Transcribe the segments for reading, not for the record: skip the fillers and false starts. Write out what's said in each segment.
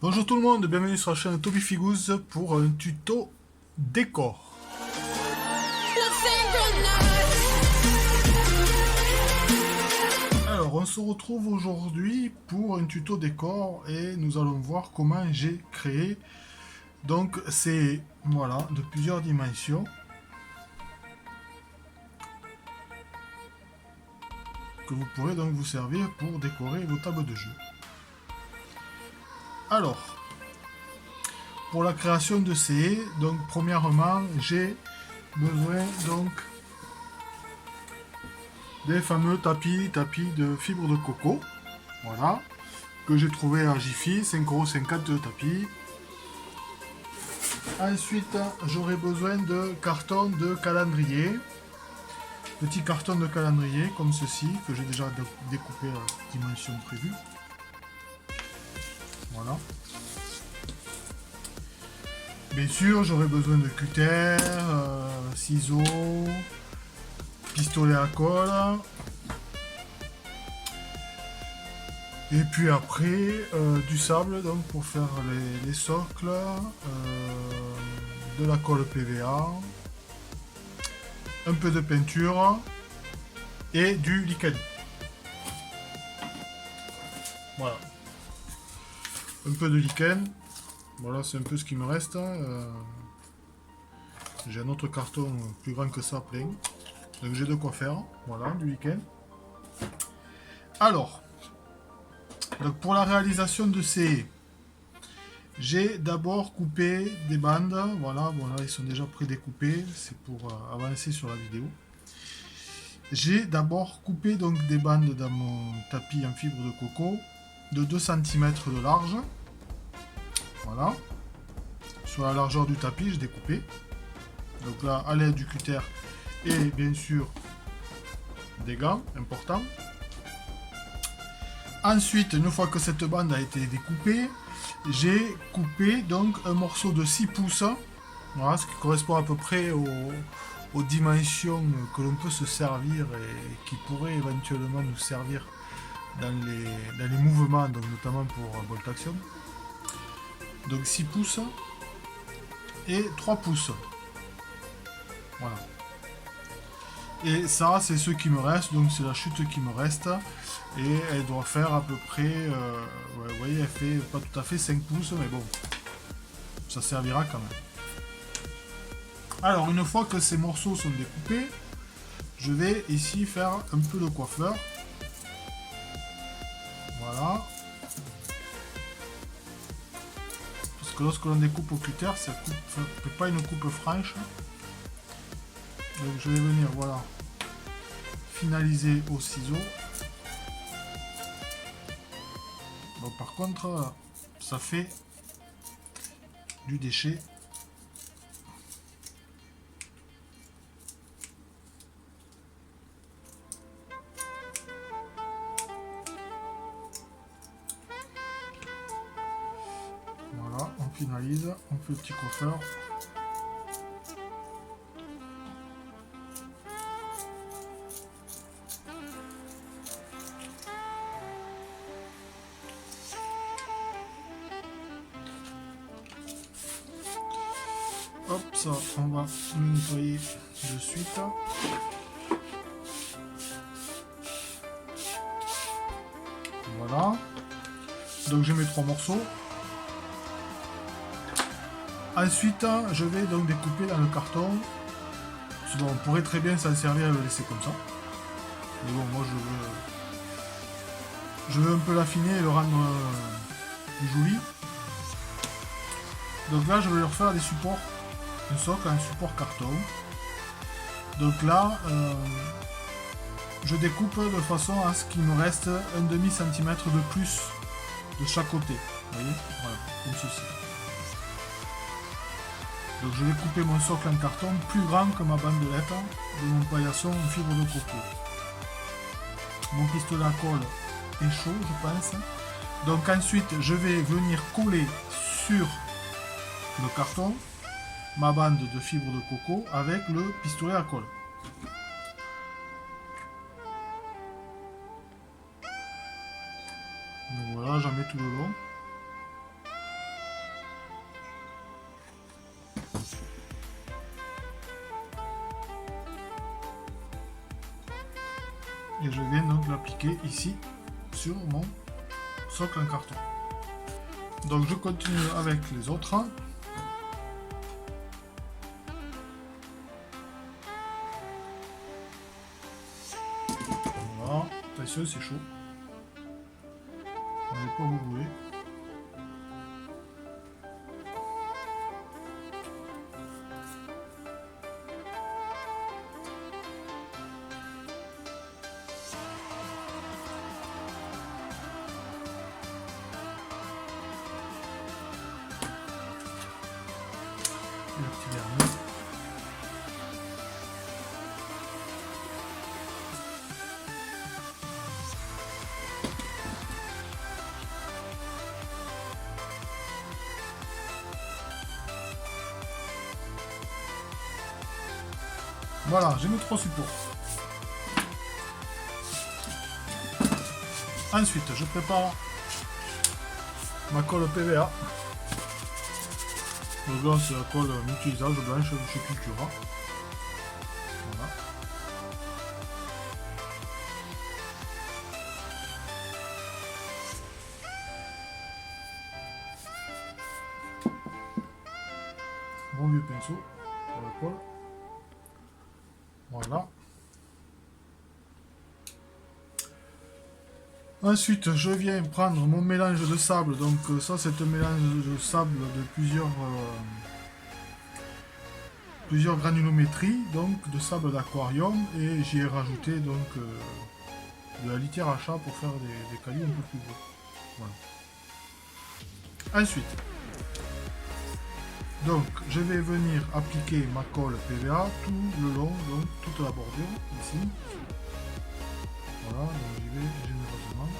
Bonjour tout le monde, bienvenue sur la chaîne Toby Figous pour un tuto décor. Alors on se retrouve aujourd'hui pour un tuto décor et nous allons voir comment j'ai créé. Donc c'est voilà de plusieurs dimensions. Que vous pourrez donc vous servir pour décorer vos tables de jeu. Alors, pour la création de ces, donc premièrement, j'ai besoin donc des fameux tapis de fibre de coco, voilà, que j'ai trouvé à Jiffy, 5,50 € de tapis. Ensuite, j'aurai besoin de carton de calendrier, petit carton de calendrier comme ceci, que j'ai déjà découpé à dimension prévue. Voilà. Bien sûr, j'aurai besoin de cutter, ciseaux, pistolet à colle. Et puis après, du sable donc pour faire les socles, de la colle PVA, un peu de peinture et du lichen. Voilà. Un peu de lichen. Voilà, c'est un peu ce qui me reste. J'ai un autre carton plus grand que ça, plein. Donc j'ai de quoi faire. Voilà, du lichen. Alors, donc pour la réalisation de ces... J'ai d'abord coupé des bandes. Voilà, bon là ils sont déjà prédécoupés. C'est pour avancer sur la vidéo. J'ai d'abord coupé donc des bandes dans mon tapis en fibre de coco de 2 cm de large. Voilà. Sur la largeur du tapis, j'ai découpé. Donc là, à l'aide du cutter et bien sûr des gants importants. Ensuite, une fois que cette bande a été découpée, j'ai coupé donc un morceau de 6 pouces. Voilà, ce qui correspond à peu près aux dimensions que l'on peut se servir et qui pourraient éventuellement nous servir dans les mouvements, donc notamment pour Bolt Action. Donc 6 pouces et 3 pouces. Voilà. Et ça, c'est ce qui me reste, donc c'est la chute qui me reste. Et elle doit faire à peu près, ouais, vous voyez, elle fait pas tout à fait 5 pouces, mais bon, ça servira quand même. Alors, une fois que ces morceaux sont découpés, je vais ici faire un peu de coiffeur. Voilà. Parce que lorsque l'on découpe au cutter, ça ne fait pas une coupe franche. Donc je vais venir, voilà, finaliser au ciseau. Bon, par contre, ça fait du déchet. Voilà, on finalise, on fait le petit coiffeur. Hop, ça, on va le nettoyer de suite. Voilà. Donc j'ai mes 3 morceaux. Ensuite, je vais donc découper dans le carton. Bon, on pourrait très bien s'en servir et le laisser comme ça. Mais bon, moi je veux un peu l'affiner et le rendre plus joli. Donc là, je vais leur faire des supports. Un socle, un support carton. Donc là, je découpe de façon à ce qu'il me reste un demi-centimètre de plus de chaque côté. Vous voyez, voilà, comme ceci. Donc je vais couper mon socle en carton plus grand que ma bandelette de mon paillasson en fibre de coco. Mon pistolet à colle est chaud, je pense. Donc ensuite, je vais venir coller sur le carton ma bande de fibre de coco avec le pistolet à colle. Donc voilà, j'en mets tout le long. Et je viens donc l'appliquer ici sur mon socle en carton. Donc je continue avec les autres. Voilà, attention c'est chaud. On n'est pas vous brûler. Le petit dernier. Voilà, j'ai mes 3 supports. Ensuite, je prépare ma colle PVA. Donc là, c'est la colle utilisable blanche de chez Cultura. Voilà. Bon vieux pinceau pour la colle. Voilà. Ensuite, je viens prendre mon mélange de sable. Donc ça, c'est un mélange de sable de plusieurs granulométries, donc de sable d'aquarium, et j'y ai rajouté donc de la litière à chat pour faire des cailloux un peu plus gros. Voilà. Ensuite, donc je vais venir appliquer ma colle PVA tout le long, donc toute la bordure ici. Voilà, donc j'y vais généreusement.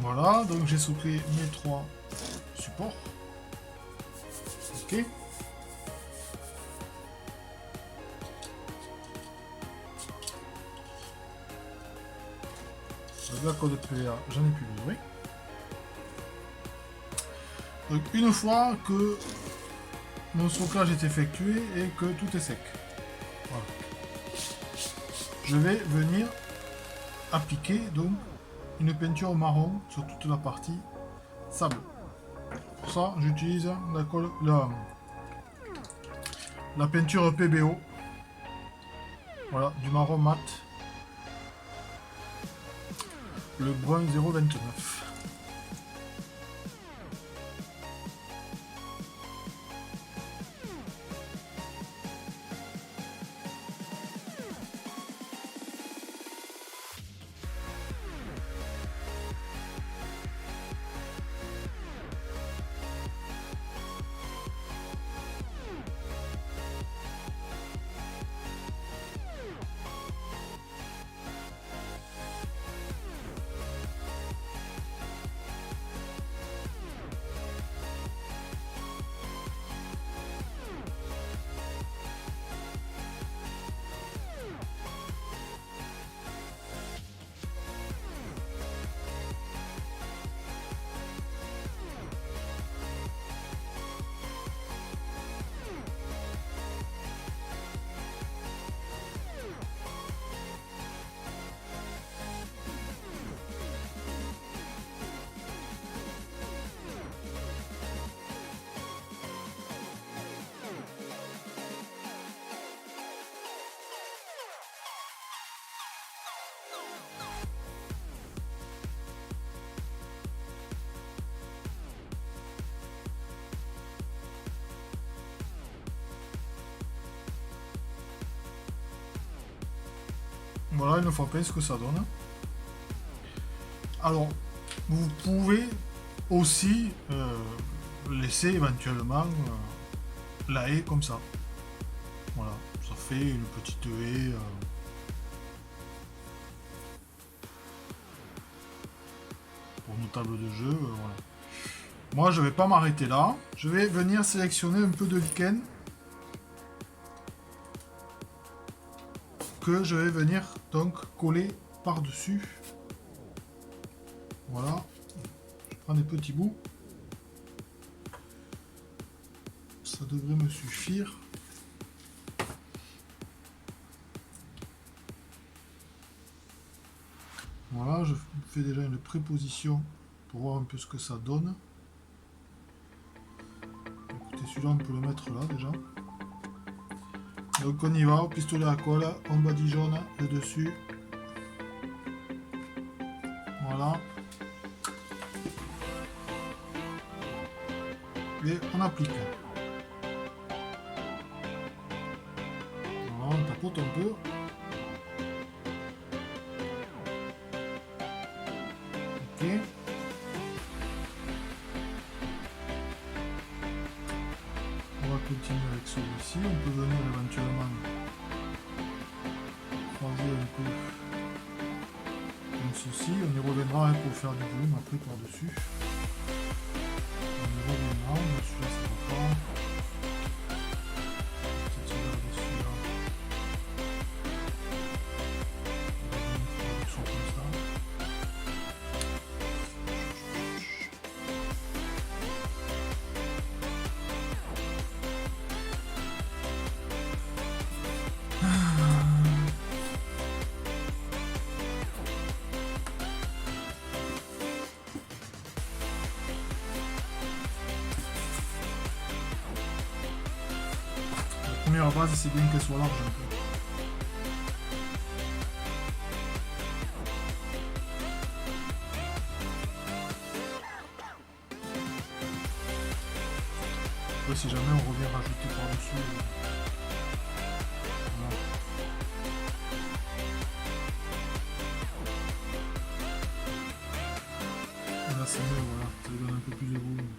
Voilà, donc j'ai soufflé mes 3 supports. Ok. La colle de PVA, j'en ai plus besoin. Donc une fois que mon soclage est effectué et que tout est sec, voilà, je vais venir appliquer donc une peinture marron sur toute la partie sable. Pour ça, j'utilise la peinture PBO. Voilà, du marron mat. Le brun 029. Voilà une fois peint ce que ça donne. Alors, vous pouvez aussi laisser éventuellement la haie comme ça. Voilà, ça fait une petite haie. Pour nos tables de jeu, voilà. Moi, je vais pas m'arrêter là. Je vais venir sélectionner un peu de lichen que je vais venir donc coller par-dessus. Voilà. Je prends des petits bouts. Ça devrait me suffire. Voilà, je fais déjà une préposition pour voir un peu ce que ça donne. Écoutez, celui-là, on peut le mettre là déjà. Donc on y va, au pistolet à colle, on badigeonne le dessus. Voilà. Et on applique. Voilà, on tapote un peu. Ok. On va continuer avec celui-ci. On peut venir éventuellement croiser un peu comme ceci. On y reviendra pour faire du volume après par-dessus. On y reviendra, mais celui-là ça va pas. Peut-être celui-là dessus là. On va faire comme ça. La première base, c'est bien qu'elle soit large un peu. Après, si jamais on revient rajouter par-dessus. Voilà. Et là, c'est mieux, voilà. Ça lui donne un peu plus de volume.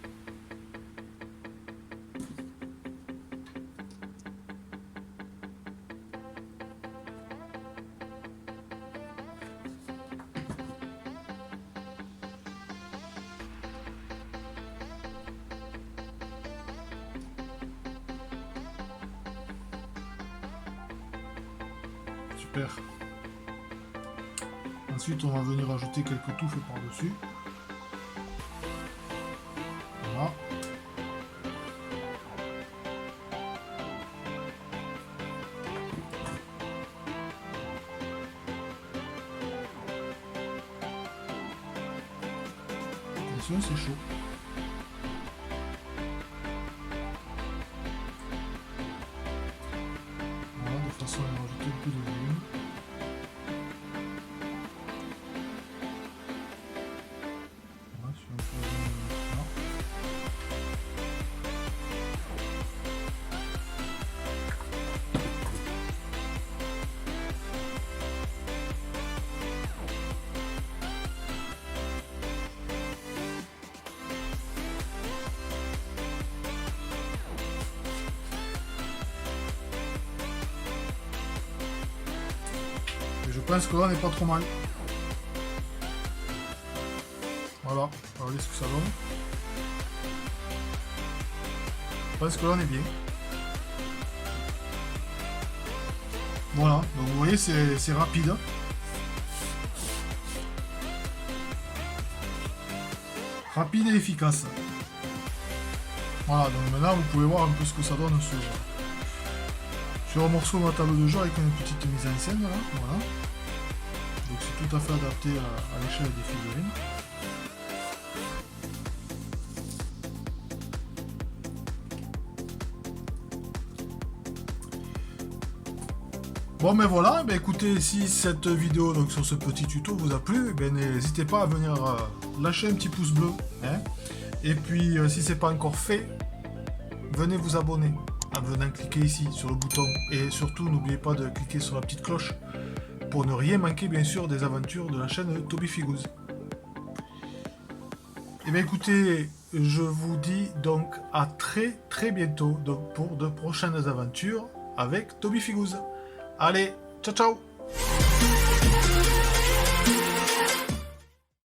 Super. Ensuite, on va venir ajouter quelques touffes par-dessus. Voilà. Attention, c'est chaud. Voilà, de façon à rajouter un peu de volume. Voilà, sur un peu de... là. Et je pense que là, on n'est pas trop mal. Voilà, regardez ce que ça donne. Je pense que là, on est bien. Voilà, donc vous voyez, c'est rapide. Rapide et efficace. Voilà, donc maintenant vous pouvez voir un peu ce que ça donne sur un morceau de ma table de jeu avec une petite mise en scène là. Voilà. Donc c'est tout à fait adapté à l'échelle des figurines. Bon ben voilà, ben écoutez, si cette vidéo donc sur ce petit tuto vous a plu, ben n'hésitez pas à venir lâcher un petit pouce bleu. Hein. Et puis si c'est pas encore fait, venez vous abonner en venant cliquer ici sur le bouton. Et surtout n'oubliez pas de cliquer sur la petite cloche pour ne rien manquer bien sûr des aventures de la chaîne Toby Figooz. Et bien écoutez, je vous dis donc à très très bientôt donc, pour de prochaines aventures avec Toby Figooz. Allez, ciao ciao!